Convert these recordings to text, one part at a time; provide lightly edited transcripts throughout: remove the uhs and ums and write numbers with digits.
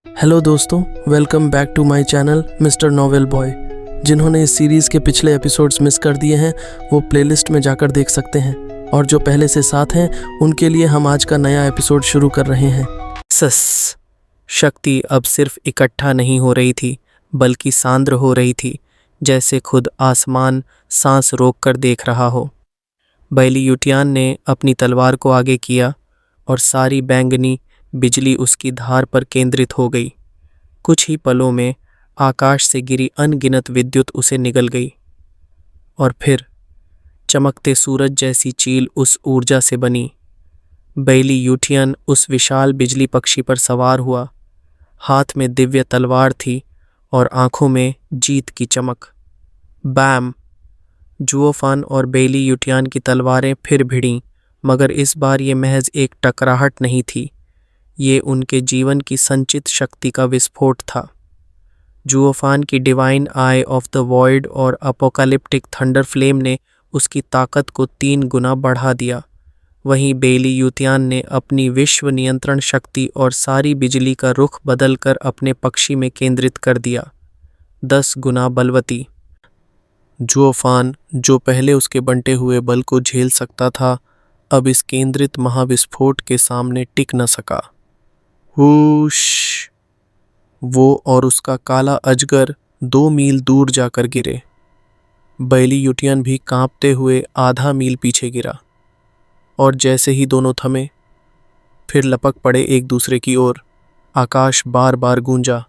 Hello दोस्तों, welcome back to my channel mister Novel Boy. जिन्होंने इस सीरीज़ के पिछले एपिसोड्स मिस कर दिए हैं वो प्लेलिस्ट में जाकर देख सकते हैं, और जो पहले से साथ हैं उनके लिए हम आज का नया एपिसोड शुरू कर रहे हैं। सस शक्ति अब सिर्फ इकट्ठा नहीं हो रही थी बल्कि सांद्र हो रही थी, जैसे खुद आसमान सांस रोककर देख रहा हो। बैली यूटियान ने अपनी तलवार को आगे किया और सारी बैंगनी बिजली उसकी धार पर केंद्रित हो गई। कुछ ही पलों में आकाश से गिरी अनगिनत विद्युत उसे निगल गई और फिर चमकते सूरज जैसी चील उस ऊर्जा से बनी। बैली यूटियन उस विशाल बिजली पक्षी पर सवार हुआ। हाथ में दिव्य तलवार थी और आंखों में जीत की चमक। बैम! जुओफान और बैली यूटियान की तलवारें फिर भिड़ीं, मगर इस बार ये महज एक टकराहट नहीं थी, ये उनके जीवन की संचित शक्ति का विस्फोट था। जुओफान की divine I of the void और अपोकालिप्टिक थंडर फ्लेम ने उसकी ताकत को 3 गुना बढ़ा दिया। वहीं बैली यूतियान ने अपनी विश्व नियंत्रण शक्ति और सारी बिजली का रुख बदलकर अपने पक्षी में केंद्रित कर दिया, 10 गुना बलवती। जुओफान, जो पहले उसके बंटे हुए बल को झेल सकता था, अब इस केंद्रित महाविस्फोट के सामने टिक न सका। हुश! वो और उसका काला अजगर 2 मील दूर जाकर गिरे। बैली यूटियन भी कांपते हुए आधा मील पीछे गिरा, और जैसे ही दोनों थमे, फिर लपक पड़े एक दूसरे की ओर। आकाश बार बार गूंजा।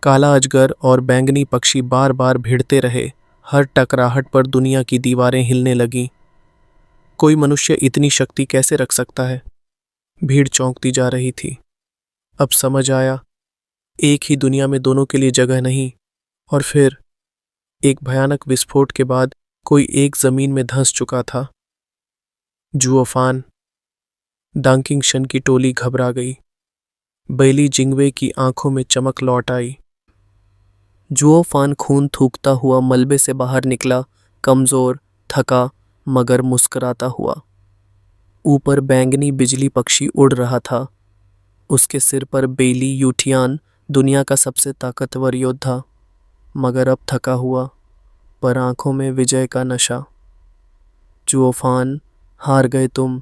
काला अजगर और बैंगनी पक्षी बार बार भिड़ते रहे। हर टकराहट पर दुनिया की दीवारें हिलने लगीं। कोई मनुष्य इतनी शक्ति कैसे रख सकता है? भीड़ चौंकती जा रही थी। अब समझ आया, एक ही दुनिया में दोनों के लिए जगह नहीं। और फिर एक भयानक विस्फोट के बाद कोई एक जमीन में धंस चुका था। जुओफान, डांकिंगशन की टोली घबरा गई। बैली जिंगवे की आंखों में चमक लौट आई। जुओफान खून थूकता हुआ मलबे से बाहर निकला, कमजोर, थका, मगर मुस्कुराता हुआ। ऊपर बैंगनी बिजली पक्षी उड़ रहा था। उसके सिर पर बैली यूटियान, दुनिया का सबसे ताकतवर योद्धा, मगर अब थका हुआ, पर आंखों में विजय का नशा। जुओफान, हार गए तुम।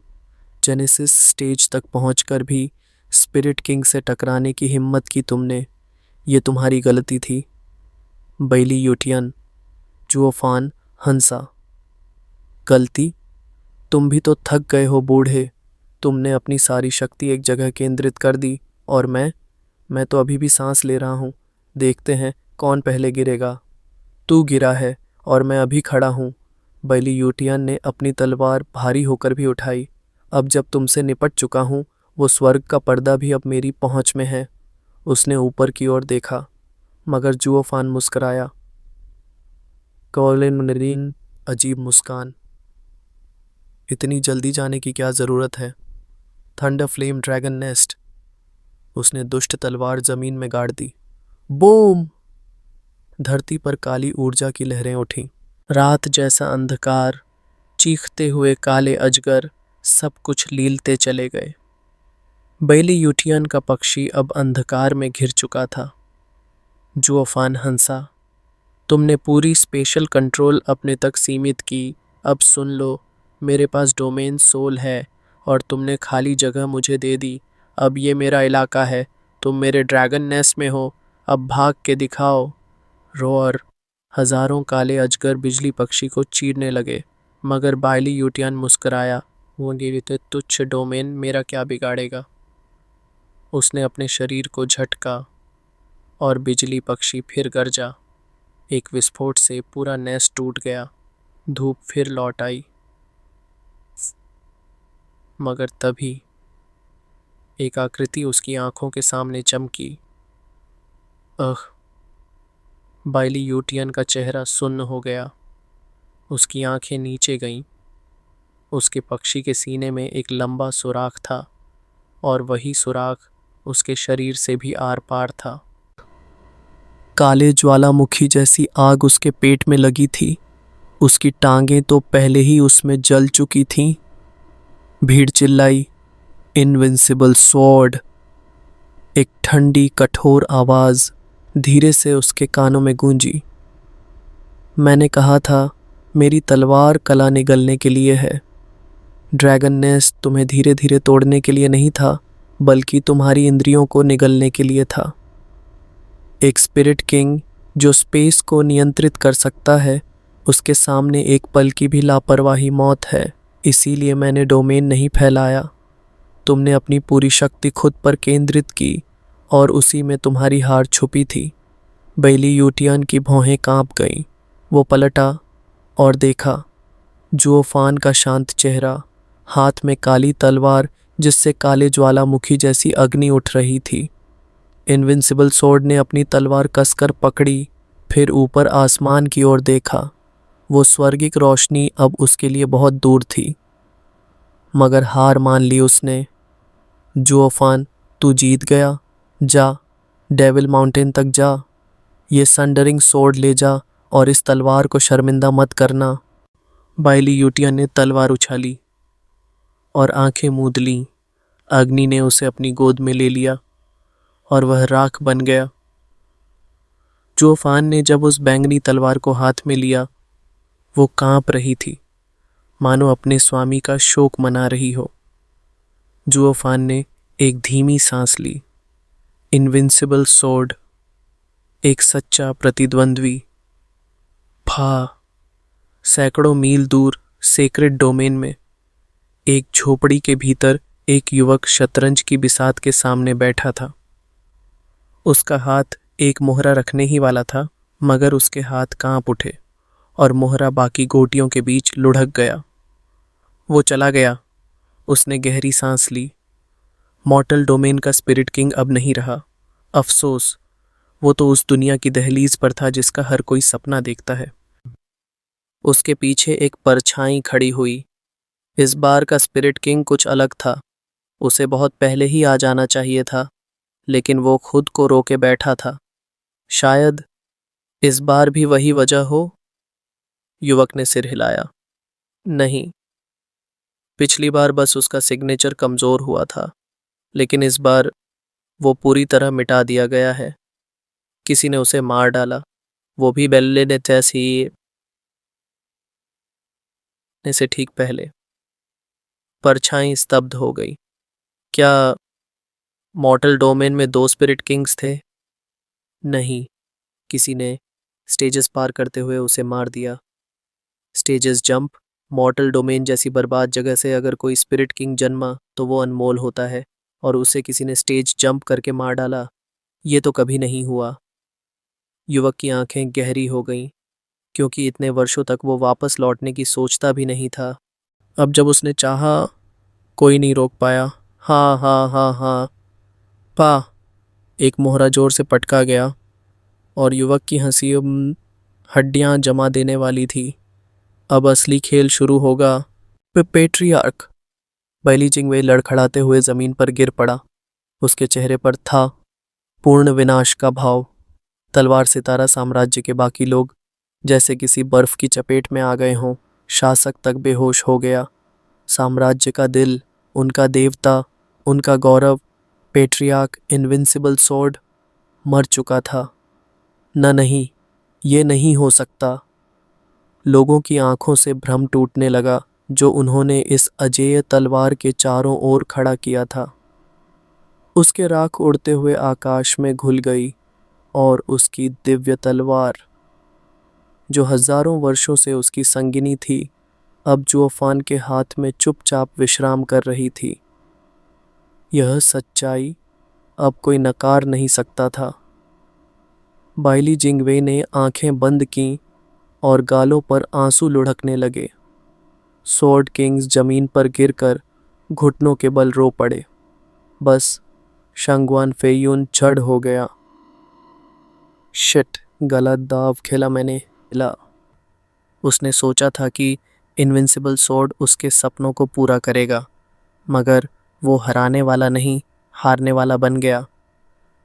जेनेसिस स्टेज तक पहुंचकर भी स्पिरिट किंग से टकराने की हिम्मत की तुमने। ये तुम्हारी गलती थी। बैली यूटियन। जुओफान हंसा। गलती? तुम भी तो थक गए हो बूढ़े। तुमने अपनी सारी शक्ति एक जगह केंद्रित कर दी, और मैं तो अभी भी सांस ले रहा हूँ। देखते हैं कौन पहले गिरेगा। तू गिरा है और मैं अभी खड़ा हूँ। बैली यूटियन ने अपनी तलवार भारी होकर भी उठाई। अब जब तुमसे निपट चुका हूँ, वो स्वर्ग का पर्दा भी अब मेरी पहुँच में है। उसने ऊपर की ओर देखा, मगर जुओफान मुस्कराया। कॉलिन अजीब मुस्कान। इतनी जल्दी जाने की क्या ज़रूरत है? Thunder flame dragon nest. उसने दुष्ट तलवार जमीन में गाड़ दी। बूम! धरती पर काली ऊर्जा की लहरें उठीं। रात जैसा अंधकार, चीखते हुए काले अजगर, सब कुछ लीलते चले गए। बैली यूटियन का पक्षी अब अंधकार में घिर चुका था। जुओफान हंसा। तुमने पूरी स्पेशल कंट्रोल अपने तक सीमित की। अब सुन लो, मेरे पास डोमेन सोल है और तुमने खाली जगह मुझे दे दी। अब ये मेरा इलाका है। तुम मेरे ड्रैगन नेस्ट में हो। अब भाग के दिखाओ। रोअर! हजारों काले अजगर बिजली पक्षी को चीरने लगे, मगर बैली यूटियन मुस्कुराया। वो गिरते तुच्छ डोमेन मेरा क्या बिगाड़ेगा? उसने अपने शरीर को झटका और बिजली पक्षी फिर गरजा। एक विस्फोट से पूरा नेस्ट टूट गया। धूप फिर लौट आई, मगर तभी एक आकृति उसकी आंखों के सामने चमकी। बैली यूटियन का चेहरा सुन्न हो गया। उसकी आंखें नीचे गईं। उसके पक्षी के सीने में एक लंबा सुराख था, और वही सुराख उसके शरीर से भी आर पार था। काले ज्वालामुखी जैसी आग उसके पेट में लगी थी। उसकी टांगें तो पहले ही उसमें जल चुकी थीं। भीड़ चिल्लाई, इनविंसिबल स्वॉर्ड, एक ठंडी कठोर आवाज़ धीरे से उसके कानों में गूंजी। मैंने कहा था, मेरी तलवार कला निगलने के लिए है। ड्रैगन नेस्ट तुम्हें धीरे धीरे तोड़ने के लिए नहीं था, बल्कि तुम्हारी इंद्रियों को निगलने के लिए था। एक स्पिरिट किंग जो स्पेस को नियंत्रित कर सकता है, उसके सामने एक पल की भी लापरवाही मौत है। इसीलिए मैंने डोमेन नहीं फैलाया। तुमने अपनी पूरी शक्ति खुद पर केंद्रित की और उसी में तुम्हारी हार छुपी थी। बैली यूटियन की भौहें कांप गईं। वो पलटा और देखा जुओफान का शांत चेहरा, हाथ में काली तलवार जिससे काले ज्वालामुखी जैसी अग्नि उठ रही थी। इनविंसिबल सोर्ड ने अपनी तलवार कसकर पकड़ी, फिर ऊपर आसमान की ओर देखा। वो स्वर्गिक रोशनी अब उसके लिए बहुत दूर थी, मगर हार मान ली उसने। जुओफान, तू जीत गया। जा, डेविल माउंटेन तक जा। ये संडरिंग सोर्ड ले जा और इस तलवार को शर्मिंदा मत करना। बाइली यूटियन ने तलवार उछाली और आंखें मूंद लीं। अग्नि ने उसे अपनी गोद में ले लिया और वह राख बन गया। जुओफान ने जब उस बैंगनी तलवार को हाथ में लिया, वो कांप रही थी, मानो अपने स्वामी का शोक मना रही हो। जुओफान ने एक धीमी सांस ली। इनविंसिबल सोर्ड, एक सच्चा प्रतिद्वंद्वी। फा सैकड़ों मील दूर सेक्रेड डोमेन में एक झोपड़ी के भीतर एक युवक शतरंज की बिसात के सामने बैठा था। उसका हाथ एक मोहरा रखने ही वाला था, मगर उसके हाथ कांप उठे और मोहरा बाकी गोटियों के बीच लुढ़क गया। वो चला गया। उसने गहरी सांस ली। मॉर्टल डोमेन का स्पिरिट किंग अब नहीं रहा। अफसोस, वो तो उस दुनिया की दहलीज पर था जिसका हर कोई सपना देखता है। उसके पीछे एक परछाई खड़ी हुई। इस बार का स्पिरिट किंग कुछ अलग था। उसे बहुत पहले ही आ जाना चाहिए था, लेकिन वो खुद को रोके बैठा था। शायद इस बार भी वही वजह हो। युवक ने सिर हिलाया। नहीं, पिछली बार बस उसका सिग्नेचर कमजोर हुआ था, लेकिन इस बार वो पूरी तरह मिटा दिया गया है। किसी ने उसे मार डाला, वो भी बेल्ले ने तैसी से ठीक पहले। परछाई स्तब्ध हो गई। क्या मॉर्टल डोमेन में 2 स्पिरिट किंग्स थे? नहीं, किसी ने स्टेजेस पार करते हुए उसे मार दिया। Stages jump. मॉर्टल डोमेन जैसी बर्बाद जगह से अगर कोई स्पिरिट किंग जन्मा तो वो अनमोल होता है, और उसे किसी ने स्टेज जंप करके मार डाला। ये तो कभी नहीं हुआ। युवक की आंखें गहरी हो गईं, क्योंकि इतने वर्षों तक वो वापस लौटने की सोचता भी नहीं था। अब जब उसने चाहा, कोई नहीं रोक पाया। हाँ हाँ हाँ हाँ। पा एक मोहरा जोर से पटका गया और युवक की हंसी हड्डियां जमा देने वाली थी। अब असली खेल शुरू होगा। पेट्रियार्क। बैली जिंगवे लड़खड़ाते हुए जमीन पर गिर पड़ा। उसके चेहरे पर था पूर्ण विनाश का भाव। तलवार सितारा साम्राज्य के बाकी लोग जैसे किसी बर्फ की चपेट में आ गए हों। शासक तक बेहोश हो गया। साम्राज्य का दिल, उनका देवता, उनका गौरव, पेट्रियार्क इनविंसिबल सोर्ड मर चुका था। नहीं, ये नहीं हो सकता। लोगों की आंखों से भ्रम टूटने लगा जो उन्होंने इस अजेय तलवार के चारों ओर खड़ा किया था। उसके राख उड़ते हुए आकाश में घुल गई और उसकी दिव्य तलवार, जो हजारों वर्षों से उसकी संगिनी थी, अब जुओफान के हाथ में चुपचाप विश्राम कर रही थी। यह सच्चाई अब कोई नकार नहीं सकता था। बाइली जिंगवे ने आंखें बंद कीं और गालों पर आंसू लुढ़कने लगे। सोर्ड किंग्स जमीन पर गिरकर घुटनों के बल रो पड़े। बस शंगवान फेयुन जड़ हो गया। शिट, गलत दाव खेला मैंने। उसने सोचा था कि इनविंसिबल सोर्ड उसके सपनों को पूरा करेगा, मगर वो हराने वाला नहीं, हारने वाला बन गया।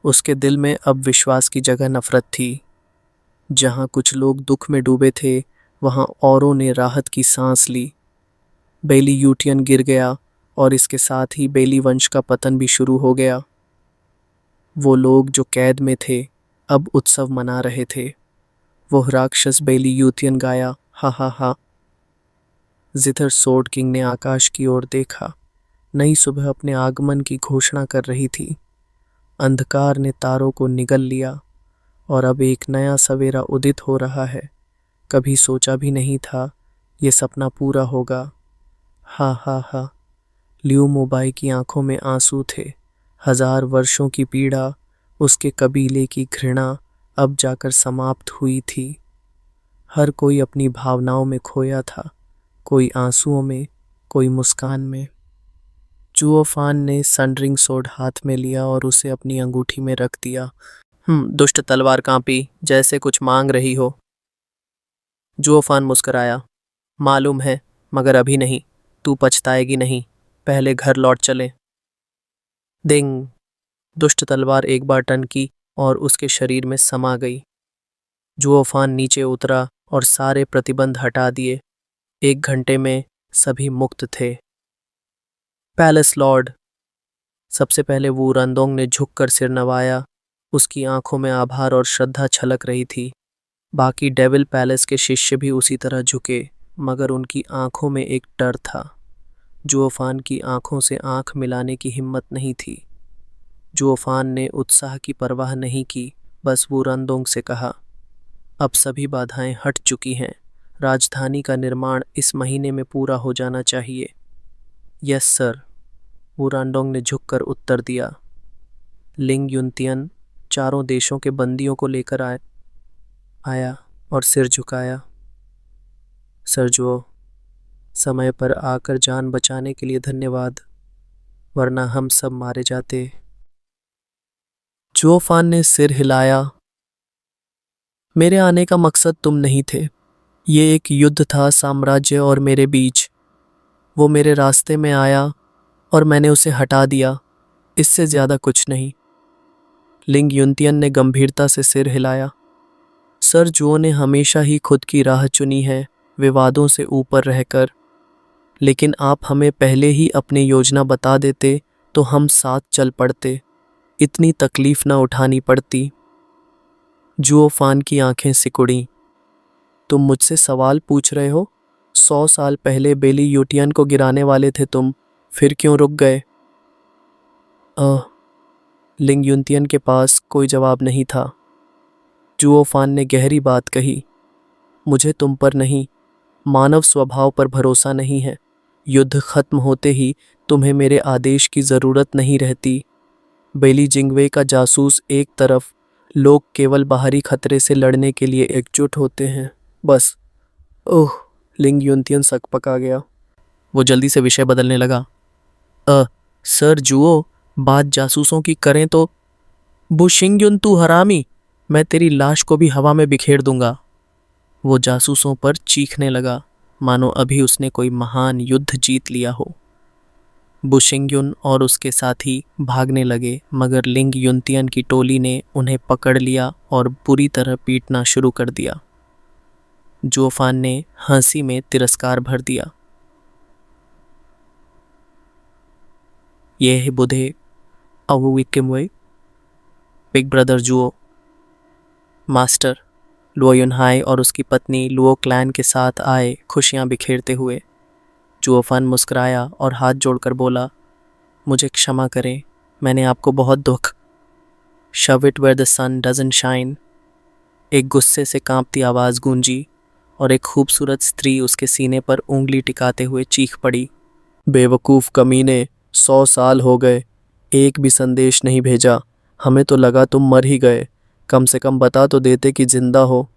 उसके दिल में अब विश्वास की जगह नफरत थी। जहाँ कुछ लोग दुख में डूबे थे, वहाँ औरों ने राहत की सांस ली। बैली यूटियन गिर गया और इसके साथ ही बैली वंश का पतन भी शुरू हो गया। वो लोग जो कैद में थे अब उत्सव मना रहे थे। वो राक्षस बेली यूथियन गाया, हा हा हा। जिथर सोड किंग ने आकाश की ओर देखा। नई सुबह अपने आगमन की घोषणा कर रही थी। अंधकार ने तारों को निगल लिया और अब एक नया सवेरा उदित हो रहा है। कभी सोचा भी नहीं था ये सपना पूरा होगा। हा हा हा। लियू मोबाई की आंखों में आंसू थे। 1000 वर्षों की पीड़ा, उसके कबीले की घृणा अब जाकर समाप्त हुई थी। हर कोई अपनी भावनाओं में खोया था, कोई आंसुओं में, कोई मुस्कान में। जुओफान ने सनरिंग सोड हाथ में लिया और उसे अपनी अंगूठी में रख दिया। दुष्ट तलवार कांपी, जैसे कुछ मांग रही हो। जुओफान मुस्कराया, मालूम है, मगर अभी नहीं। तू पछताएगी नहीं। पहले घर लौट चले। दिंग। दुष्ट तलवार एक बार टनकी और उसके शरीर में समा गई। जुओफान नीचे उतरा और सारे प्रतिबंध हटा दिए। 1 घंटे में सभी मुक्त थे। Palace Lord. सबसे पहले वू रंदोंग ने झुककर सिर नवाया। उसकी आंखों में आभार और श्रद्धा छलक रही थी। बाकी डेविल पैलेस के शिष्य भी उसी तरह झुके, मगर उनकी आंखों में एक डर था। जुओफान की आंखों से आंख मिलाने की हिम्मत नहीं थी। जुओफान ने उत्साह की परवाह नहीं की, बस वू रंदोंग से कहा, अब सभी बाधाएं हट चुकी हैं। राजधानी का निर्माण इस महीने में पूरा हो जाना चाहिए। यस सर, वू रंदोंग ने झुककर उत्तर दिया। लिंग युनतियन चारों देशों के बंदियों को लेकर आया और सिर झुकाया। सर जुओ, समय पर आकर जान बचाने के लिए धन्यवाद, वरना हम सब मारे जाते। जुओफान ने सिर हिलाया। मेरे आने का मकसद तुम नहीं थे। ये एक युद्ध था साम्राज्य और मेरे बीच। वो मेरे रास्ते में आया और मैंने उसे हटा दिया, इससे ज्यादा कुछ नहीं। लिंग युनतियन ने गंभीरता से सिर हिलाया। सर जुओ ने हमेशा ही खुद की राह चुनी है, विवादों से ऊपर रहकर। लेकिन आप हमें पहले ही अपनी योजना बता देते तो हम साथ चल पड़ते, इतनी तकलीफ न उठानी पड़ती। जुओफान की आंखें सिकुड़ी। तुम मुझसे सवाल पूछ रहे हो? 100 साल पहले बेली यूटियन को गिराने वाले थे तुम, फिर क्यों रुक गए? लिंग युनतियन के पास कोई जवाब नहीं था। जुओफान ने गहरी बात कही, मुझे तुम पर नहीं, मानव स्वभाव पर भरोसा नहीं है। युद्ध खत्म होते ही तुम्हें मेरे आदेश की जरूरत नहीं रहती। बेली जिंगवे का जासूस एक तरफ, लोग केवल बाहरी खतरे से लड़ने के लिए एकजुट होते हैं, बस। ओह, लिंग युनतियन सकपका गया। वो जल्दी से विषय बदलने लगा। सर जुओ, बात जासूसों की करें तो बुशिंगयुन तू हरामी, मैं तेरी लाश को भी हवा में बिखेर दूंगा। वो जासूसों पर चीखने लगा, मानो अभी उसने कोई महान युद्ध जीत लिया हो। बुशिंगयुन और उसके साथी भागने लगे, मगर लिंग युनतियन की टोली ने उन्हें पकड़ लिया और बुरी तरह पीटना शुरू कर दिया। जुओफान ने हंसी में तिरस्कार भर दिया। ये है बुधे अवुविकिमवे, बिग ब्रदर जुओ। मास्टर लुओ युनहाई और उसकी पत्नी लुओ क्लैन के साथ आए, खुशियां बिखेरते हुए। जुओफान मुस्कुराया और हाथ जोड़कर बोला, मुझे क्षमा करें, मैंने आपको बहुत दुख। Shove it where the sun doesn't shine. एक गुस्से से कांपती आवाज़ गूंजी और एक खूबसूरत स्त्री उसके सीने पर उंगली टिकाते हुए चीख पड़ी, बेवकूफ़ कमीने, 100 साल हो गए, एक भी संदेश नहीं भेजा। हमें तो लगा तुम मर ही गए, कम से कम बता तो देते कि जिंदा हो।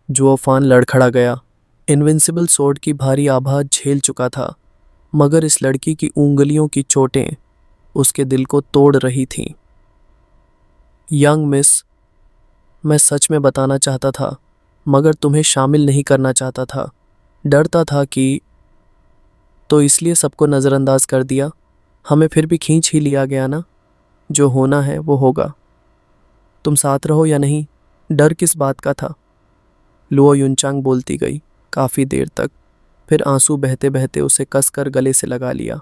जुओफान लड़खड़ा गया। इनविंसिबल सोर्ड की भारी आभा झेल चुका था, मगर इस लड़की की उंगलियों की चोटें उसके दिल को तोड़ रही थीं। यंग मिस, मैं सच में बताना चाहता था, मगर तुम्हें शामिल नहीं करना चाहता था। डरता था कि, तो इसलिए सबको नज़रअंदाज कर दिया। हमें फिर भी खींच ही लिया गया ना। जो होना है वो होगा। तुम साथ रहो या नहीं, डर किस बात का था? लुओ युनचांग बोलती गई काफ़ी देर तक, फिर आंसू बहते बहते उसे कसकर गले से लगा लिया।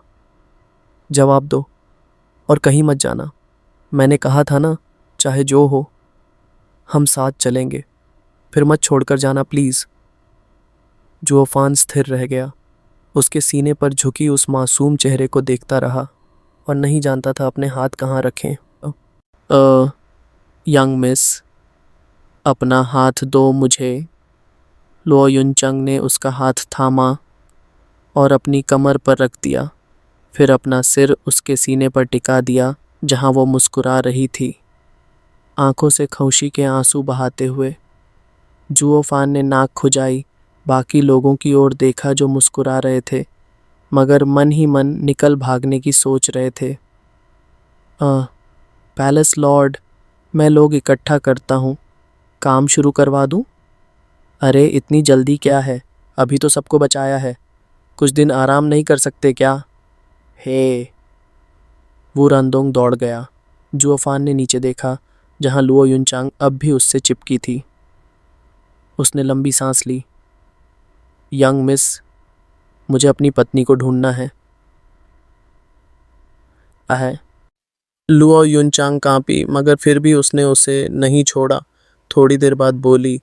जवाब दो और कहीं मत जाना। मैंने कहा था ना, चाहे जो हो हम साथ चलेंगे, फिर मत छोड़कर जाना प्लीज़। जुओफान स्थिर रह गया, उसके सीने पर झुकी उस मासूम चेहरे को देखता रहा और नहीं जानता था अपने हाथ कहाँ रखें। यंग मिस, अपना हाथ दो मुझे। लो युनचंग ने उसका हाथ थामा और अपनी कमर पर रख दिया, फिर अपना सिर उसके सीने पर टिका दिया जहां वो मुस्कुरा रही थी, आंखों से खुशी के आंसू बहाते हुए। जुओफान ने नाक खुजाई, बाकी लोगों की ओर देखा जो मुस्कुरा रहे थे मगर मन ही मन निकल भागने की सोच रहे थे। पैलेस लॉर्ड, मैं लोग इकट्ठा करता हूँ, काम शुरू करवा दूँ? अरे इतनी जल्दी क्या है, अभी तो सबको बचाया है, कुछ दिन आराम नहीं कर सकते क्या? हे। वो रंदोंग दौड़ गया। जुओफान ने नीचे देखा जहाँ लुओ युनचांग अब भी उससे चिपकी थी। उसने लंबी सांस ली। यंग मिस, मुझे अपनी पत्नी को ढूंढना है। लुओ युनचांग कांपी मगर फिर भी उसने उसे नहीं छोड़ा। थोड़ी देर बाद बोली,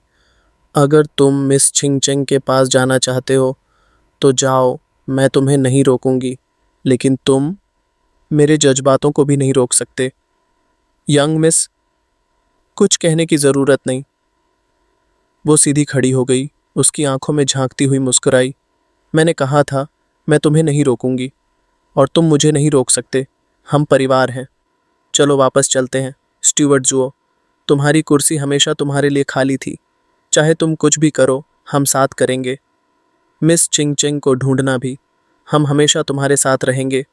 अगर तुम मिस छिंगचेंग के पास जाना चाहते हो तो जाओ, मैं तुम्हें नहीं रोकूंगी, लेकिन तुम मेरे जज्बातों को भी नहीं रोक सकते। यंग मिस, कुछ कहने की ज़रूरत नहीं। वो सीधी खड़ी हो गई, उसकी आंखों में झांकती हुई मुस्कुराई। मैंने कहा था मैं तुम्हें नहीं रोकूंगी और तुम मुझे नहीं रोक सकते, हम परिवार हैं। चलो वापस चलते हैं। स्टीवर्ड जुओ, तुम्हारी कुर्सी हमेशा तुम्हारे लिए खाली थी, चाहे तुम कुछ भी करो हम साथ करेंगे। मिस चिंगचेंग को ढूंढना भी, हम हमेशा तुम्हारे साथ रहेंगे,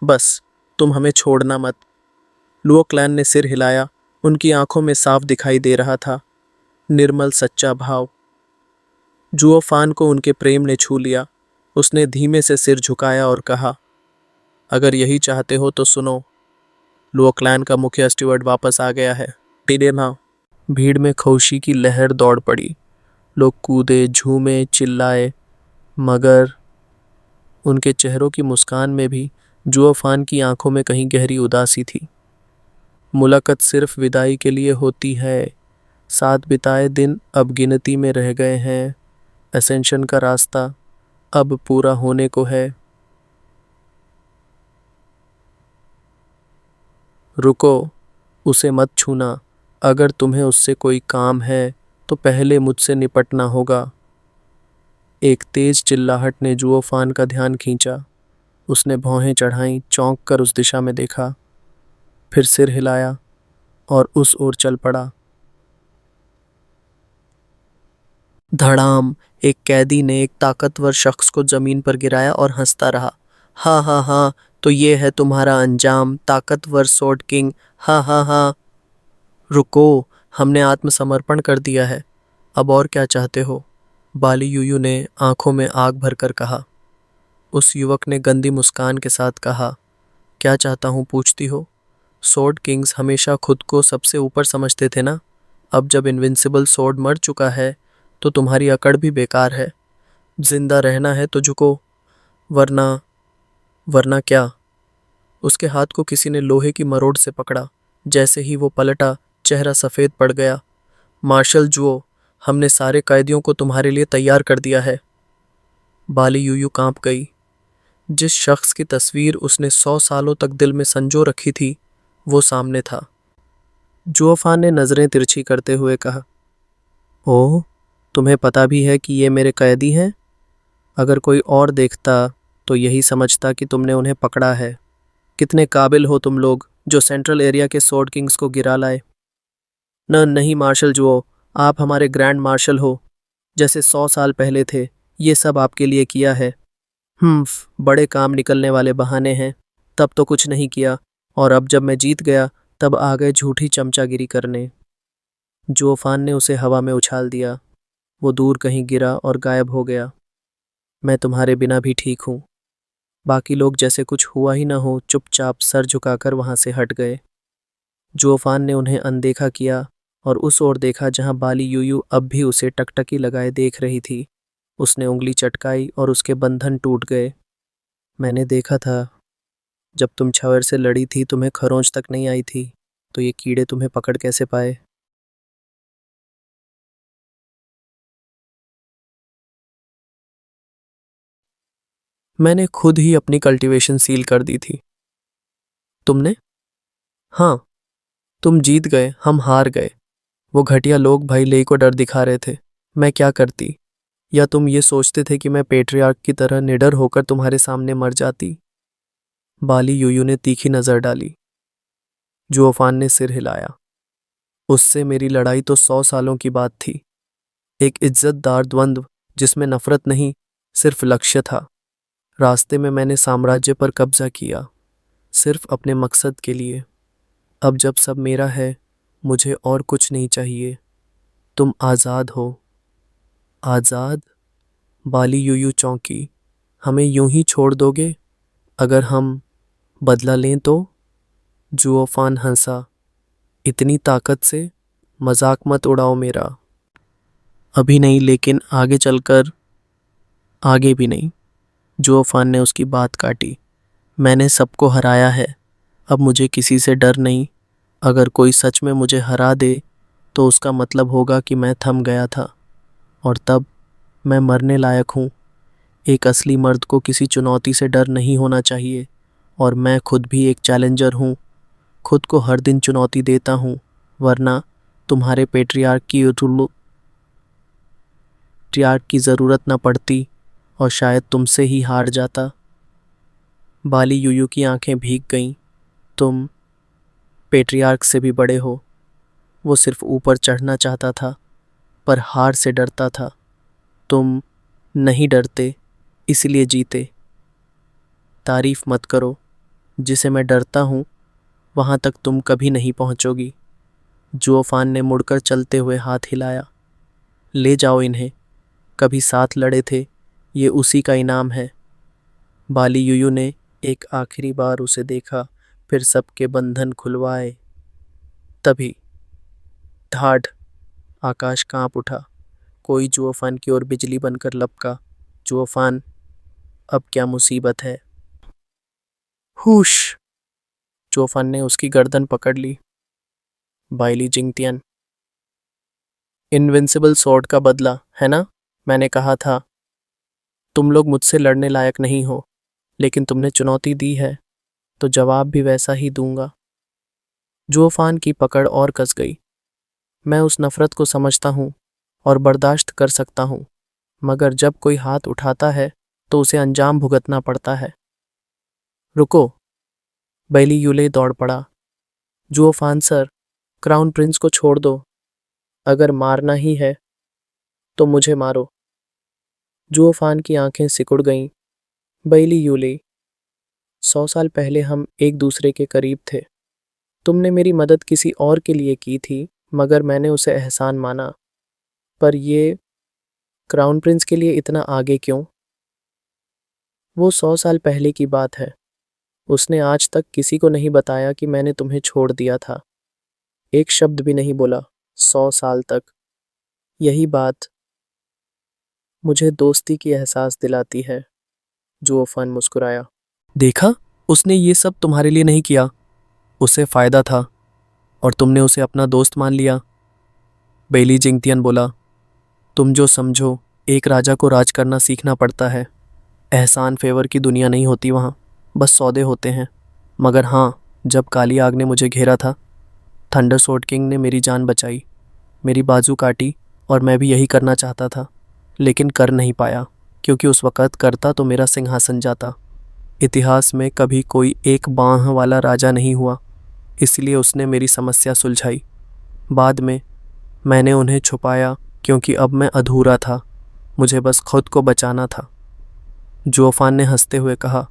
बस तुम हमें छोड़ना मत। लुओ क्लैन ने सिर हिलाया, उनकी आंखों में साफ दिखाई दे रहा था निर्मल सच्चा भाव। जुओ फान को उनके प्रेम ने छू लिया। उसने धीमे से सिर झुकाया और कहा, अगर यही चाहते हो तो सुनो, लुओ क्लैन का मुखिया स्टीवर्ड वापस आ गया है। टिडेना। भीड़ में खुशी की लहर दौड़ पड़ी, लोग कूदे, झूमे, चिल्लाए, मगर उनके चेहरों की मुस्कान में भी जुओफान की आंखों में कहीं गहरी उदासी थी। मुलाकात सिर्फ विदाई के लिए होती है, साथ बिताए दिन अब गिनती में रह गए हैं, एसेंशन का रास्ता अब पूरा होने को है। रुको, उसे मत छूना, अगर तुम्हें उससे कोई काम है तो पहले मुझसे निपटना होगा। एक तेज चिल्लाहट ने जुओफान का ध्यान खींचा। उसने भौहें चढ़ाईं, चौंक कर उस दिशा में देखा, फिर सिर हिलाया और उस ओर चल पड़ा। धड़ाम, एक कैदी ने एक ताकतवर शख्स को जमीन पर गिराया और हंसता रहा। हाँ हाँ हाँ, तो ये है तुम्हारा अंजाम, ताकतवर सोर्ड किंग, हाँ हाँ हाँ। रुको, हमने आत्मसमर्पण कर दिया है, अब और क्या चाहते हो? बाली यूयू ने आंखों में आग भरकर कहा। उस युवक ने गंदी मुस्कान के साथ कहा, क्या चाहता हूँ पूछती हो? सोर्ड किंग्स हमेशा खुद को सबसे ऊपर समझते थे ना, अब जब इनविंसिबल सोर्ड मर चुका है तो तुम्हारी अकड़ भी बेकार है। जिंदा रहना है तो झुको, वरना वरना क्या? उसके हाथ को किसी ने लोहे की मरोड़ से पकड़ा। जैसे ही वो पलटा, चेहरा सफ़ेद पड़ गया। मार्शल जुओ, हमने सारे कैदियों को तुम्हारे लिए तैयार कर दिया है। बाली यूयू कांप गई। जिस शख्स की तस्वीर उसने 100 सालों तक दिल में संजो रखी थी, वो सामने था। जुओफान ने नज़रें तिरछी करते हुए कहा, ओह, तुम्हें पता भी है कि ये मेरे कैदी हैं? अगर कोई और देखता तो यही समझता कि तुमने उन्हें पकड़ा है। कितने काबिल हो तुम लोग जो सेंट्रल एरिया के सोर्ड किंग्स को गिरा लाए। नहीं मार्शल जुओ, आप हमारे ग्रैंड मार्शल हो, जैसे 100 साल पहले थे, ये सब आपके लिए किया है। बड़े काम निकलने वाले बहाने हैं, तब तो कुछ नहीं किया, और अब जब मैं जीत गया तब आ गए झूठी चमचागिरी करने। जुओफान ने उसे हवा में उछाल दिया। वो दूर कहीं गिरा और गायब हो गया। मैं तुम्हारे बिना भी ठीक हूँ। बाकी लोग जैसे कुछ हुआ ही ना हो चुपचाप सर झुकाकर वहां से हट गए। जुओफान ने उन्हें अनदेखा किया और उस ओर देखा जहां बाली यूयू अब भी उसे टकटकी लगाए देख रही थी। उसने उंगली चटकाई और उसके बंधन टूट गए। मैंने देखा था, जब तुम छवर से लड़ी थी तुम्हें खरोंच तक नहीं आई थी। तो ये कीड़े तुम्हें पकड़ कैसे पाए? मैंने खुद ही अपनी कल्टीवेशन सील कर दी थी। तुमने? हाँ, तुम जीत गए, हम हार गए। वो घटिया लोग भाई लेई को डर दिखा रहे थे। मैं क्या करती? या तुम ये सोचते थे कि मैं पेट्रियार्क की तरह निडर होकर तुम्हारे सामने मर जाती? बाली यूयू ने तीखी नजर डाली। जुओफान ने सिर हिलाया। उससे मेरी लड़ाई तो 100 सालों की बात थी। एक इज्जतदार द्वंद्व जिसमें नफरत नहीं, सिर्फ लक्ष्य था। रास्ते में मैंने साम्राज्य पर कब्जा किया, सिर्फ अपने मकसद के लिए। अब जब सब मेरा है, मुझे और कुछ नहीं चाहिए। तुम आज़ाद हो। आज़ाद? बाली यूयू चौंकी। हमें यूं ही छोड़ दोगे? अगर हम बदला लें तो? जुओफान हंसा। इतनी ताकत से? मजाक मत उड़ाओ मेरा। अभी नहीं, लेकिन आगे चलकर। आगे भी नहीं। जुओफान ने उसकी बात काटी। मैंने सबको हराया है, अब मुझे किसी से डर नहीं। अगर कोई सच में मुझे हरा दे तो उसका मतलब होगा कि मैं थम गया था, और तब मैं मरने लायक हूँ। एक असली मर्द को किसी चुनौती से डर नहीं होना चाहिए, और मैं खुद भी एक चैलेंजर हूँ। खुद को हर दिन चुनौती देता हूँ, वरना तुम्हारे पेट्रियार्क की ज़रूरत न पड़ती, और शायद तुमसे ही हार जाता। बाली यूयू की आंखें भीग गईं। तुम पेट्रियार्क से भी बड़े हो। वो सिर्फ ऊपर चढ़ना चाहता था, पर हार से डरता था। तुम नहीं डरते, इसलिए जीते। तारीफ मत करो। जिसे मैं डरता हूँ, वहाँ तक तुम कभी नहीं पहुँचोगी। जुओफान ने मुड़कर चलते हुए हाथ हिलाया। ले जाओ इन्हें। कभी साथ लड़े थे, ये उसी का इनाम है। बाली यूयू ने एक आखिरी बार उसे देखा, फिर सबके बंधन खुलवाए। तभी ठाठ, आकाश कांप उठा। कोई जुओफान की ओर बिजली बनकर लपका। जुओफान, अब क्या मुसीबत है? हुश! जुओफान ने उसकी गर्दन पकड़ ली। बाइली जिंगटियन, इनविंसिबल स्वॉर्ड का बदला, है ना? मैंने कहा था तुम लोग मुझसे लड़ने लायक नहीं हो, लेकिन तुमने चुनौती दी है, तो जवाब भी वैसा ही दूंगा। जुओफान की पकड़ और कस गई। मैं उस नफरत को समझता हूँ और बर्दाश्त कर सकता हूँ, मगर जब कोई हाथ उठाता है तो उसे अंजाम भुगतना पड़ता है। रुको! बैली यूले दौड़ पड़ा। जुओफान सर, क्राउन प्रिंस को छोड़ दो। अगर मारना ही है तो मुझे मारो। जुओफान की आंखें सिकुड़ गईं। बैली यूले, 100 साल पहले हम एक दूसरे के करीब थे। तुमने मेरी मदद किसी और के लिए की थी, मगर मैंने उसे एहसान माना। पर ये क्राउन प्रिंस के लिए इतना आगे क्यों? वो 100 साल पहले की बात है। उसने आज तक किसी को नहीं बताया कि मैंने तुम्हें छोड़ दिया था। एक शब्द भी नहीं बोला, 100 साल तक। यही बात मुझे दोस्ती की एहसास दिलाती है। जुओफान मुस्कुराया। देखा, उसने ये सब तुम्हारे लिए नहीं किया। उसे फायदा था, और तुमने उसे अपना दोस्त मान लिया। बेली जिंगतियन बोला, तुम जो समझो, एक राजा को राज करना सीखना पड़ता है। एहसान फेवर की दुनिया नहीं होती वहाँ, बस सौदे होते हैं। मगर हाँ, जब काली आग ने मुझे घेरा था, थंडर सोर्ड किंग ने मेरी जान बचाई, मेरी बाजू काटी, और मैं भी यही करना चाहता था, लेकिन कर नहीं पाया, क्योंकि उस वक़्त करता तो मेरा सिंहासन जाता। इतिहास में कभी कोई एक बाँह वाला राजा नहीं हुआ, इसलिए उसने मेरी समस्या सुलझाई। बाद में मैंने उन्हें छुपाया, क्योंकि अब मैं अधूरा था, मुझे बस खुद को बचाना था। जुओफान ने हंसते हुए कहा,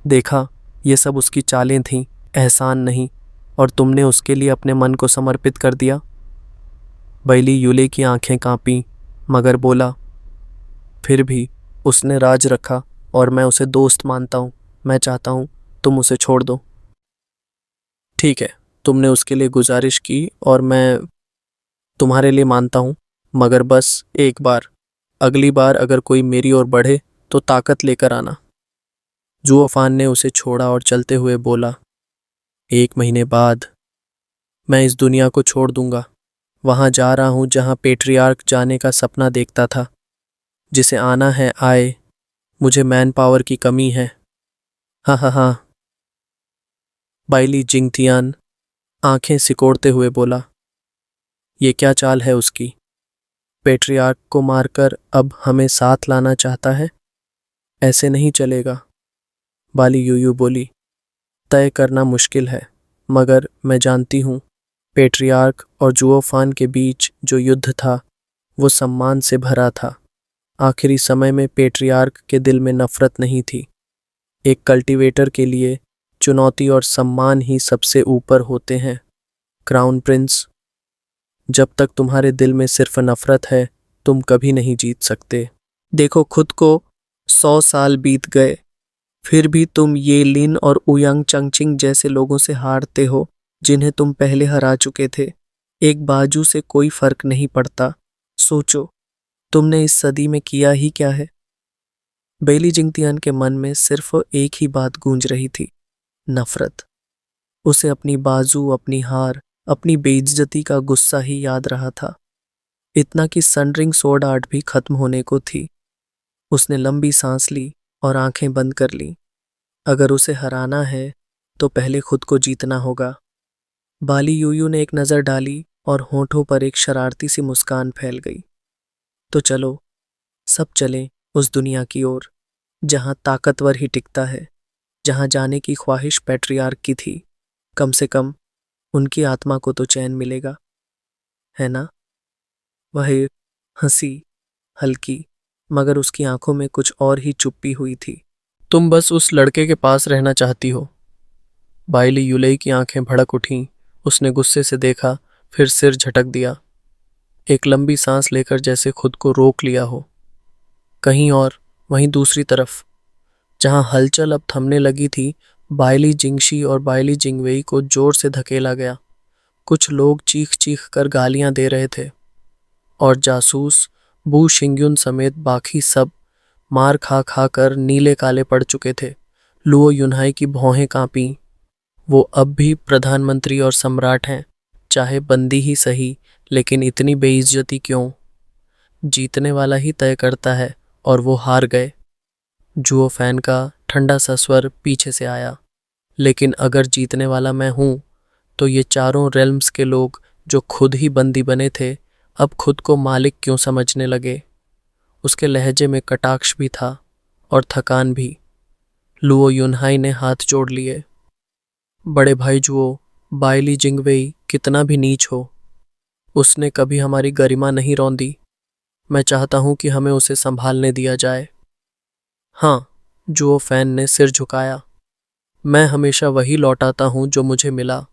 देखा, ये सब उसकी चालें थीं, एहसान नहीं, और तुमने उसके लिए अपने मन को समर्पित कर दिया। बैली यूले की आंखें कांपीं, मगर बोला, फिर भी उसने राज रखा, और मैं उसे दोस्त मानता हूँ। मैं चाहता हूँ तुम उसे छोड़ दो। ठीक है, तुमने उसके लिए गुजारिश की, और मैं तुम्हारे लिए मानता हूँ, मगर बस एक बार। अगली बार अगर कोई मेरी ओर बढ़े तो ताकत लेकर आना। जुओफान ने उसे छोड़ा और चलते हुए बोला, 1 महीने बाद मैं इस दुनिया को छोड़ दूंगा। वहां जा रहा हूं जहां पेट्रियार्क जाने का सपना देखता था। जिसे आना है आए, मुझे मैन पावर की कमी है। हाँ हाँ हाँ। बाइली जिंगटियान आंखें सिकोड़ते हुए बोला। ये क्या चाल है उसकी? पेट्रियार्क को मारकर अब हमें साथ लाना चाहता है? ऐसे नहीं चलेगा। बाली यूयू बोली। तय करना मुश्किल है, मगर मैं जानती हूँ पेट्रियार्क और जुओफान के बीच जो युद्ध था वो सम्मान से भरा था। आखिरी समय में पेट्रियार्क के दिल में नफरत नहीं थी। एक कल्टीवेटर के लिए चुनौती और सम्मान ही सबसे ऊपर होते हैं। क्राउन प्रिंस, जब तक तुम्हारे दिल में सिर्फ नफरत है तुम कभी नहीं जीत सकते। देखो खुद को, 100 साल बीत गए, फिर भी तुम ये लिन और उयांग चंगचिंग जैसे लोगों से हारते हो जिन्हें तुम पहले हरा चुके थे। एक बाजू से कोई फर्क नहीं पड़ता। सोचो, तुमने इस सदी में किया ही क्या है? बेली जिंगतियान के मन में सिर्फ एक ही बात गूंज रही थी, नफरत। उसे अपनी बाजू, अपनी हार, अपनी बेइज्जती का गुस्सा ही याद रहा था। इतना कि सनरिंग सोर्ड आर्ट भी खत्म होने को थी। उसने लंबी सांस ली और आंखें बंद कर ली। अगर उसे हराना है तो पहले खुद को जीतना होगा। बाली यूयू ने एक नज़र डाली और होठों पर एक शरारती सी मुस्कान फैल गई। तो चलो, सब चलें उस दुनिया की ओर जहां ताकतवर ही टिकता है, जहां जाने की ख्वाहिश पैट्रियार्क की थी। कम से कम उनकी आत्मा को तो चैन मिलेगा, है ना? वह हंसी, हल्की, मगर उसकी आंखों में कुछ और ही चुप्पी हुई थी। तुम बस उस लड़के के पास रहना चाहती हो। बाइली यूलेई की आंखें भड़क उठीं। उसने गुस्से से देखा, फिर सिर झटक दिया। एक लंबी सांस लेकर जैसे खुद को रोक लिया हो। कहीं और, वहीं दूसरी तरफ, जहां हलचल अब थमने लगी थी, बाइली जिंगशी और बाइली जिंगवेई को जोर से धकेला गया। कुछ लोग चीख चीख कर गालियां दे रहे थे और जासूस बू शिंग्युन समेत बाकी सब मार खा खा कर नीले काले पड़ चुके थे। लुओ युनहाई की भौहें कांपीं। वो अब भी प्रधानमंत्री और सम्राट हैं, चाहे बंदी ही सही, लेकिन इतनी बेइज्जती क्यों? जीतने वाला ही तय करता है, और वो हार गए। जुओ फैन का ठंडा सा स्वर पीछे से आया। लेकिन अगर जीतने वाला मैं हूं, तो ये चारों रेल्म्स के लोग जो खुद ही बंदी बने थे, अब खुद को मालिक क्यों समझने लगे? उसके लहजे में कटाक्ष भी था और थकान भी। लुओ युनहाई ने हाथ जोड़ लिए। बड़े भाई जुओ, बाइली जिंगवेई कितना भी नीच हो, उसने कभी हमारी गरिमा नहीं रौंदी। मैं चाहता हूं कि हमें उसे संभालने दिया जाए। हाँ, जुओ फैन ने सिर झुकाया। मैं हमेशा वही लौटाता हूं जो मुझे मिला।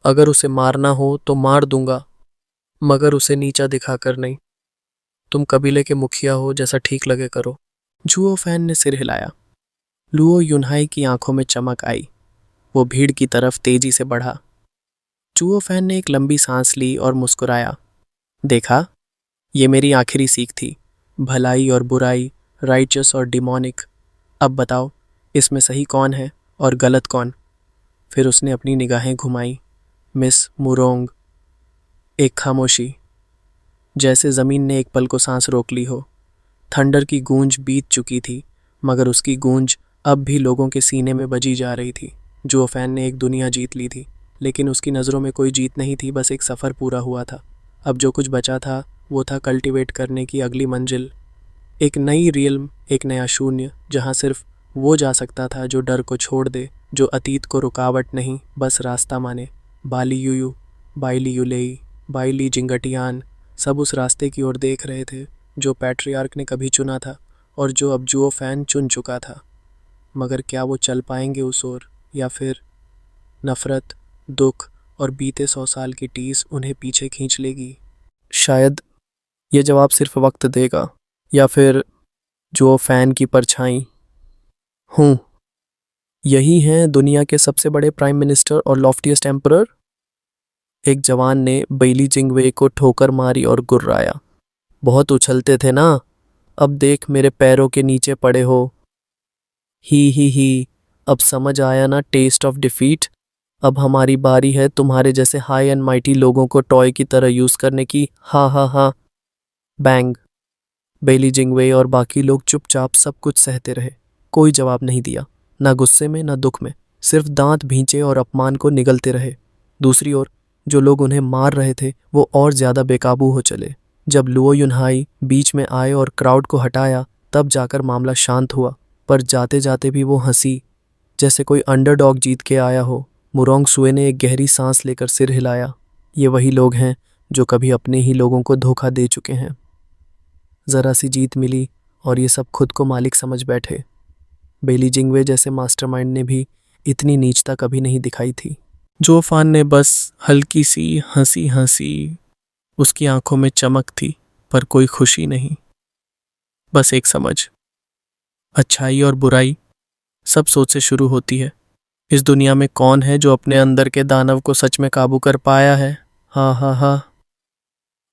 अगर उसे मारना हो तो मार दूंगा, मगर उसे नीचा दिखाकर नहीं। तुम कबीले के मुखिया हो, जैसा ठीक लगे करो। जुओ फैन ने सिर हिलाया। लुओ युनहाई की आंखों में चमक आई। वो भीड़ की तरफ तेजी से बढ़ा। जुओ फैन ने एक लंबी सांस ली और मुस्कुराया। देखा, ये मेरी आखिरी सीख थी। भलाई और बुराई, राइचस और डिमोनिक। अब बताओ, इसमें सही कौन है और गलत कौन? फिर उसने अपनी निगाहें घुमाई। मिस मुरोंग। एक खामोशी, जैसे जमीन ने एक पल को सांस रोक ली हो। थंडर की गूंज बीत चुकी थी, मगर उसकी गूंज अब भी लोगों के सीने में बजी जा रही थी। जुओ फैन ने एक दुनिया जीत ली थी, लेकिन उसकी नज़रों में कोई जीत नहीं थी, बस एक सफ़र पूरा हुआ था। अब जो कुछ बचा था वो था कल्टीवेट करने की अगली मंजिल। एक नई रियल्म, एक नया शून्य, जहाँ सिर्फ वो जा सकता था जो डर को छोड़ दे, जो अतीत को रुकावट नहीं बस रास्ता माने। बाली यूयू, बाइली यूलेई, बाइली जिंगटियान सब उस रास्ते की ओर देख रहे थे जो पैट्रियार्क ने कभी चुना था और जो अब जुओ फैन चुन चुका था। मगर क्या वो चल पाएंगे उस ओर, या फिर नफरत, दुख और बीते 100 साल की टीस उन्हें पीछे खींच लेगी? शायद ये जवाब सिर्फ वक्त देगा, या फिर जुओ फैन की परछाई। हूँ, यही हैं दुनिया के सबसे बड़े प्राइम मिनिस्टर और लॉफ्टीएस्ट एम्परर। एक जवान ने बेली जिंगवे को ठोकर मारी और गुर्राया। बहुत उछलते थे ना, अब देख मेरे पैरों के नीचे पड़े हो। ही, अब समझ आया ना टेस्ट ऑफ डिफीट? अब हमारी बारी है तुम्हारे जैसे हाई एंड माइटी लोगों को टॉय की तरह यूज करने की। हा हा हा। बैंग। बेली जिंगवे और बाकी लोग चुपचाप सब कुछ सहते रहे। कोई जवाब नहीं दिया, ना गुस्से में ना दुख में, सिर्फ दांत भींचे और अपमान को निगलते रहे। दूसरी ओर जो लोग उन्हें मार रहे थे वो और ज्यादा बेकाबू हो चले। जब लुओ युनहाई बीच में आए और क्राउड को हटाया तब जाकर मामला शांत हुआ, पर जाते जाते भी वो हंसी जैसे कोई अंडरडॉग जीत के आया हो। मुरोंग सुए ने एक गहरी सांस लेकर सिर हिलाया। ये वही लोग हैं जो कभी अपने ही लोगों को धोखा दे चुके हैं। जरा सी जीत मिली और ये सब खुद को मालिक समझ बैठे। बेली जिंगवे जैसे मास्टरमाइंड ने भी इतनी नीचता कभी नहीं दिखाई थी। जो फान ने बस हल्की सी हंसी हंसी। उसकी आंखों में चमक थी पर कोई खुशी नहीं, बस एक समझ। अच्छाई और बुराई सब सोच से शुरू होती है। इस दुनिया में कौन है जो अपने अंदर के दानव को सच में काबू कर पाया है? हा हा हा।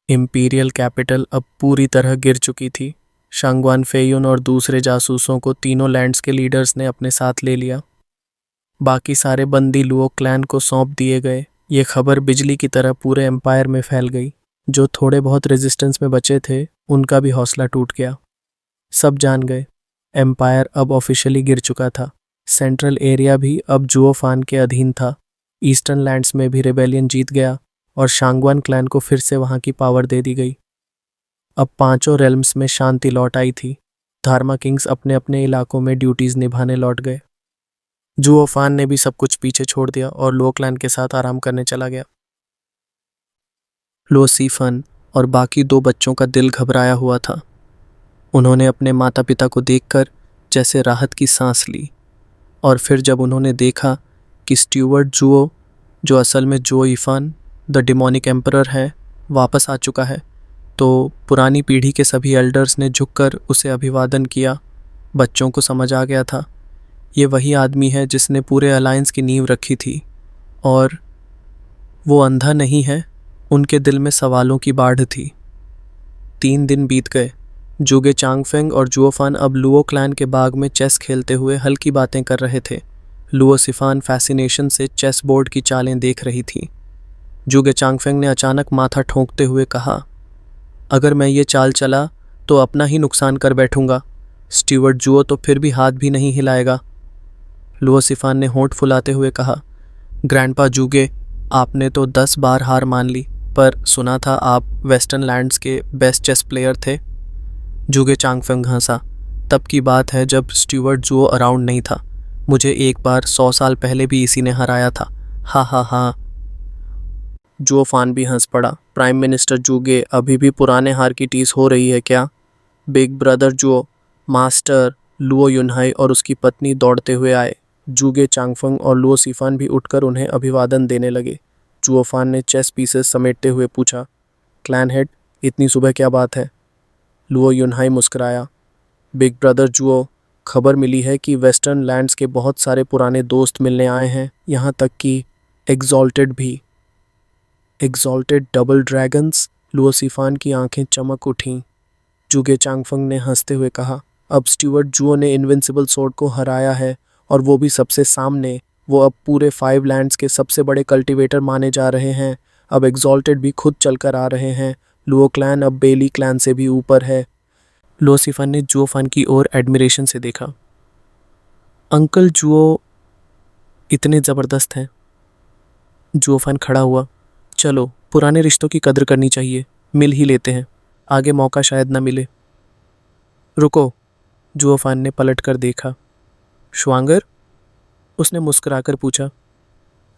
इंपीरियल कैपिटल अब पूरी तरह गिर चुकी थी। शांगवान फेयुन और दूसरे जासूसों को तीनों लैंड्स के लीडर्स ने अपने साथ ले लिया। बाकी सारे बंदी लुओ क्लैन को सौंप दिए गए। ये खबर बिजली की तरह पूरे एम्पायर में फैल गई। जो थोड़े बहुत रेजिस्टेंस में बचे थे उनका भी हौसला टूट गया। सब जान गए एम्पायर अब ऑफिशियली गिर चुका था। सेंट्रल एरिया भी अब जुओ फान के अधीन था। ईस्टर्न लैंड्स में भी रेबेलियन जीत गया और शांगवान क्लैन को फिर से वहां की पावर दे दी गई। अब पांचों रेल्म्स में शांति लौट आई थी। धार्मा किंग्स अपने अपने इलाकों में ड्यूटीज निभाने लौट गए। जुओ फान ने भी सब कुछ पीछे छोड़ दिया और लो क्लैन के साथ आराम करने चला गया। लो सीफन और बाकी दो बच्चों का दिल घबराया हुआ था। उन्होंने अपने माता पिता को देखकर जैसे राहत की सांस ली, और फिर जब उन्होंने देखा कि स्टीवर्ट जुओ, जो असल में जो इफान द डिमोनिक एम्परर है, वापस आ चुका है, तो पुरानी पीढ़ी के सभी एल्डर्स ने झुककर उसे अभिवादन किया। बच्चों को समझ आ गया था ये वही आदमी है जिसने पूरे अलायंस की नींव रखी थी, और वो अंधा नहीं है। उनके दिल में सवालों की बाढ़ थी। 3 दिन बीत गए। जुगे चांगफेंग और जुओफान अब लुओ क्लैन के बाग में चेस खेलते हुए हल्की बातें कर रहे थे। लुओ सिफान फैसिनेशन से चेस बोर्ड की चालें देख रही थी। जुगे चांगफेंग ने अचानक माथा ठोंकते हुए कहा, अगर मैं ये चाल चला तो अपना ही नुकसान कर बैठूंगा। स्टीवर्ट जुओ तो फिर भी हाथ भी नहीं हिलाएगा। लुओ सिफान ने होंठ फुलाते हुए कहा, ग्रैंडपा जुगे, आपने तो 10 बार हार मान ली, पर सुना था आप वेस्टर्न लैंड्स के बेस्ट चेस प्लेयर थे। जुगे चांगफेंग हंसा। तब की बात है जब स्टीवर्ट जुओ अराउंड नहीं था। मुझे एक बार 100 साल पहले भी इसी ने हराया था। हा हा हा। जुओ फान भी हंस पड़ा। प्राइम मिनिस्टर जुगे, अभी भी पुराने हार की टीस हो रही है क्या? बिग ब्रदर जुओ, मास्टर लुओ युनहाई और उसकी पत्नी दौड़ते हुए आए। जुगे चांगफेंग और लुओ सिफान भी उठकर उन्हें अभिवादन देने लगे। जुओ फान ने चेस पीसेस समेटते हुए पूछा, क्लैन हेड, इतनी सुबह क्या बात है? लुओ युनहाई मुस्कुराया। बिग ब्रदर जुओ, खबर मिली है कि वेस्टर्न लैंड्स के बहुत सारे पुराने दोस्त मिलने आए हैं, यहाँ तक कि एग्जॉल्टेड भी। Exalted double dragons? लुओ सिफान की आंखें चमक उठीं। जुगे चांगफेंग ने हंसते हुए कहा, अब स्टीवर्ट जुओ ने इनविंसिबल सोर्ड को हराया है, और वो भी सबसे सामने। वो अब पूरे 5 लैंड्स के सबसे बड़े कल्टीवेटर माने जा रहे हैं। अब एग्जॉल्टेड भी खुद चलकर आ रहे हैं। लुओ क्लैन अब बेली क्लैन से भी ऊपर है। लुओ सिफान ने जुओ फान की ओर एडमिरेशन से देखा। अंकल जुओ इतने ज़बरदस्त हैं। जुओ फान खड़ा हुआ। चलो, पुराने रिश्तों की कदर करनी चाहिए, मिल ही लेते हैं, आगे मौका शायद न मिले। रुको, जुओ फान ने पलट कर देखा। श्वांगर? उसने मुस्कुराकर पूछा,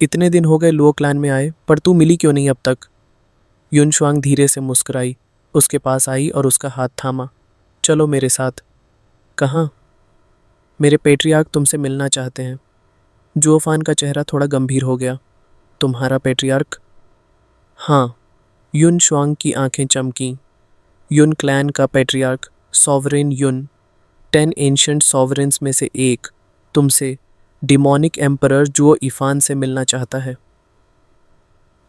इतने दिन हो गए लुओ क्लैन में आए, पर तू मिली क्यों नहीं अब तक? युन श्वांग धीरे से मुस्कुराई, उसके पास आई और उसका हाथ थामा। चलो मेरे साथ। कहाँ? मेरे पेट्रियार्क तुमसे मिलना चाहते हैं। जुओ फान का चेहरा थोड़ा गंभीर हो गया। तुम्हारा पेट्रियार्क? हाँ। युन श्वांग की आंखें चमकीं। युन क्लैन का पेट्रियार्क, सॉवरेन युन, 10 एंशिएंट सॉवरेन्स में से एक, तुमसे, डिमोनिक एम्परर जुओ इफान से मिलना चाहता है।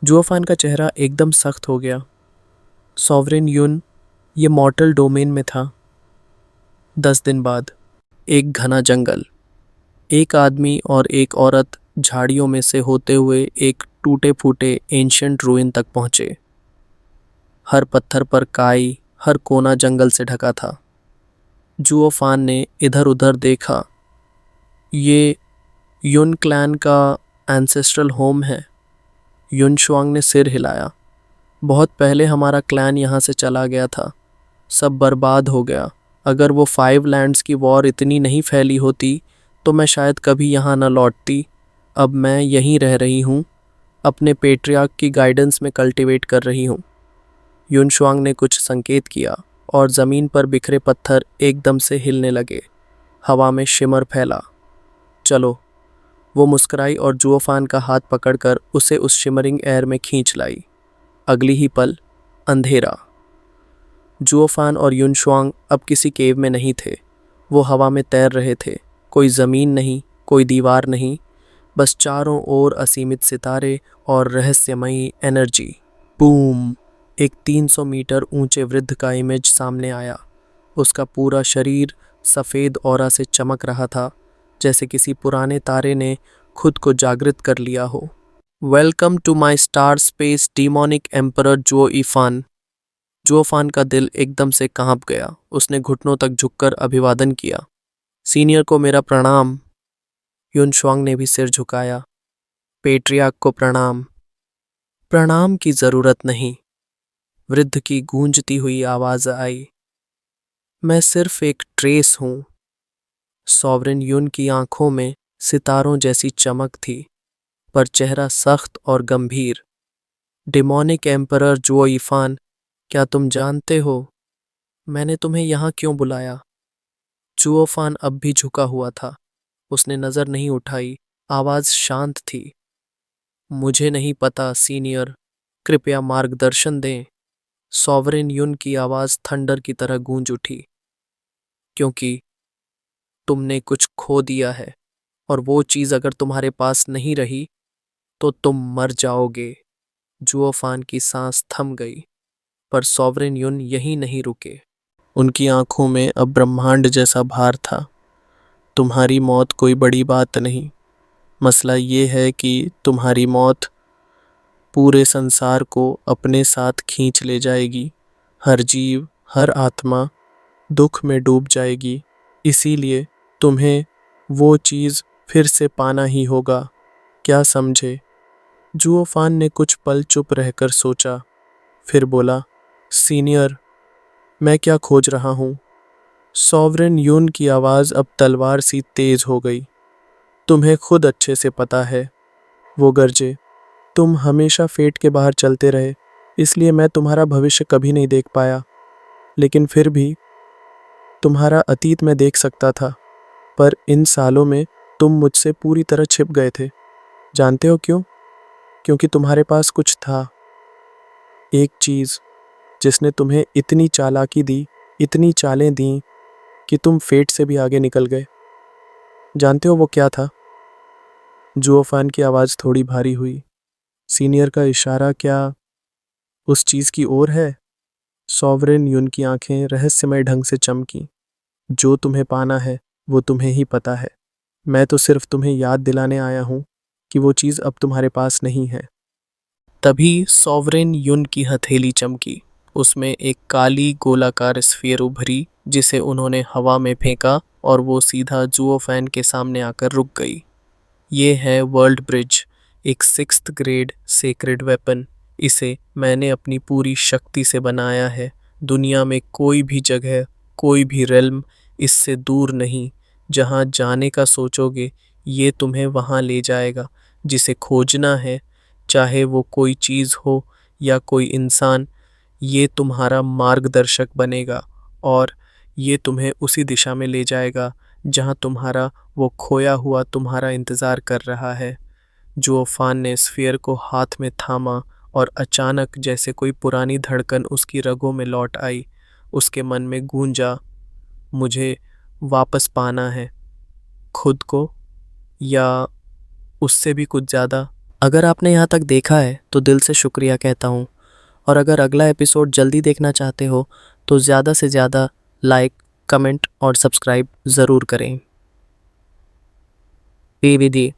जुओ फान का चेहरा एकदम सख्त हो गया। सॉवरेन युन, ये मॉर्टल डोमेन में था। 10 दिन बाद एक घना जंगल। एक आदमी और एक औरत झाड़ियों में से होते हुए एक टूटे फूटे एंशियंट रूइन तक पहुँचे। हर पत्थर पर काई, हर कोना जंगल से ढका था। जुओफान ने इधर उधर देखा। ये युन क्लैन का एंसेस्ट्रल होम है। युनशुआंग ने सिर हिलाया। बहुत पहले हमारा क्लैन यहाँ से चला गया था। सब बर्बाद हो गया। अगर वो 5 लैंड्स की वॉर इतनी नहीं फैली होती तो मैं शायद कभी यहाँ न लौटती। अब मैं यहीं रह रही हूँ, अपने पेट्रियार्क की गाइडेंस में कल्टीवेट कर रही हूँ। युनशुआंग ने कुछ संकेत किया और ज़मीन पर बिखरे पत्थर एकदम से हिलने लगे। हवा में शिमर फैला। चलो, वो मुस्कुराई और जुओफान का हाथ पकड़कर उसे उस शिमरिंग एयर में खींच लाई। अगली ही पल अंधेरा। जुओफान और युनशुआंग अब किसी केव में नहीं थे। वो हवा में तैर रहे थे। कोई ज़मीन नहीं, कोई दीवार नहीं, बस चारों ओर असीमित सितारे और रहस्यमयी एनर्जी। बूम! एक 300 मीटर ऊंचे वृद्ध का इमेज सामने आया। उसका पूरा शरीर सफ़ेद ऑरा से चमक रहा था, जैसे किसी पुराने तारे ने खुद को जागृत कर लिया हो। Welcome to my star space demonic emperor जुओइफान। जुओफान का दिल एकदम से कांप गया। उसने घुटनों तक झुककर अभिवादन किया। सीनियर को मेरा प्रणाम। युनशुआंग ने भी सिर झुकाया। पेट्रियार्क को प्रणाम। प्रणाम की जरूरत नहीं, वृद्ध की गूंजती हुई आवाज आई। मैं सिर्फ एक ट्रेस हूं। सॉवरेन युन की आंखों में सितारों जैसी चमक थी, पर चेहरा सख्त और गंभीर। डिमोनिक एम्परर जुओइफान, क्या तुम जानते हो मैंने तुम्हें यहाँ क्यों बुलाया? जुओफान अब भी झुका हुआ था। उसने नजर नहीं उठाई। आवाज शांत थी। मुझे नहीं पता सीनियर, कृपया मार्गदर्शन दें। सॉवरेन युन की आवाज थंडर की तरह गूंज उठी। क्योंकि तुमने कुछ खो दिया है, और वो चीज अगर तुम्हारे पास नहीं रही तो तुम मर जाओगे। जुओफान की सांस थम गई, पर सॉवरेन युन यहीं नहीं रुके। उनकी आंखों में अब ब्रह्मांड जैसा भार था। तुम्हारी मौत कोई बड़ी बात नहीं। मसला ये है कि तुम्हारी मौत पूरे संसार को अपने साथ खींच ले जाएगी। हर जीव, हर आत्मा दुख में डूब जाएगी। इसीलिए तुम्हें वो चीज़ फिर से पाना ही होगा। क्या समझे? जुओफान ने कुछ पल चुप रहकर सोचा, फिर बोला, सीनियर, मैं क्या खोज रहा हूँ? सॉवरेन युन की आवाज़ अब तलवार सी तेज हो गई। तुम्हें खुद अच्छे से पता है, वो गरजे। तुम हमेशा फेट के बाहर चलते रहे, इसलिए मैं तुम्हारा भविष्य कभी नहीं देख पाया। लेकिन फिर भी तुम्हारा अतीत मैं देख सकता था। पर इन सालों में तुम मुझसे पूरी तरह छिप गए थे। जानते हो क्यों? क्योंकि तुम्हारे पास कुछ था, एक चीज़ जिसने तुम्हें इतनी चालाकी दी, इतनी चालें दी कि तुम फेट से भी आगे निकल गए। जानते हो वो क्या था? जुओफान की आवाज़ थोड़ी भारी हुई। सीनियर का इशारा क्या उस चीज़ की ओर है? सॉवरेन युन की आंखें रहस्यमय ढंग से चमकी। जो तुम्हें पाना है वो तुम्हें ही पता है। मैं तो सिर्फ तुम्हें याद दिलाने आया हूँ कि वो चीज़ अब तुम्हारे पास नहीं है। तभी सॉवरेन युन की हथेली चमकी। उसमें एक काली गोलाकार स्फीयर उभरी, जिसे उन्होंने हवा में फेंका और वो सीधा जुओफान के सामने आकर रुक गई। ये है वर्ल्ड ब्रिज, एक 6th ग्रेड सेक्रेड वेपन। इसे मैंने अपनी पूरी शक्ति से बनाया है। दुनिया में कोई भी जगह, कोई भी रेल्म इससे दूर नहीं। जहाँ जाने का सोचोगे, ये तुम्हें वहाँ ले जाएगा। जिसे खोजना है, चाहे वो कोई चीज़ हो या कोई इंसान, ये तुम्हारा मार्गदर्शक बनेगा और ये तुम्हें उसी दिशा में ले जाएगा जहाँ तुम्हारा वो खोया हुआ तुम्हारा इंतज़ार कर रहा है। जुओफान ने स्फीयर को हाथ में थामा और अचानक जैसे कोई पुरानी धड़कन उसकी रगों में लौट आई। उसके मन में गूंजा, मुझे वापस पाना है, खुद को या उससे भी कुछ ज़्यादा। अगर आपने यहाँ तक देखा है तो दिल से शुक्रिया कहता हूँ, और अगर अगला एपिसोड जल्दी देखना चाहते हो तो ज़्यादा से ज़्यादा लाइक, कमेंट और सब्सक्राइब ज़रूर करें। बी विधि।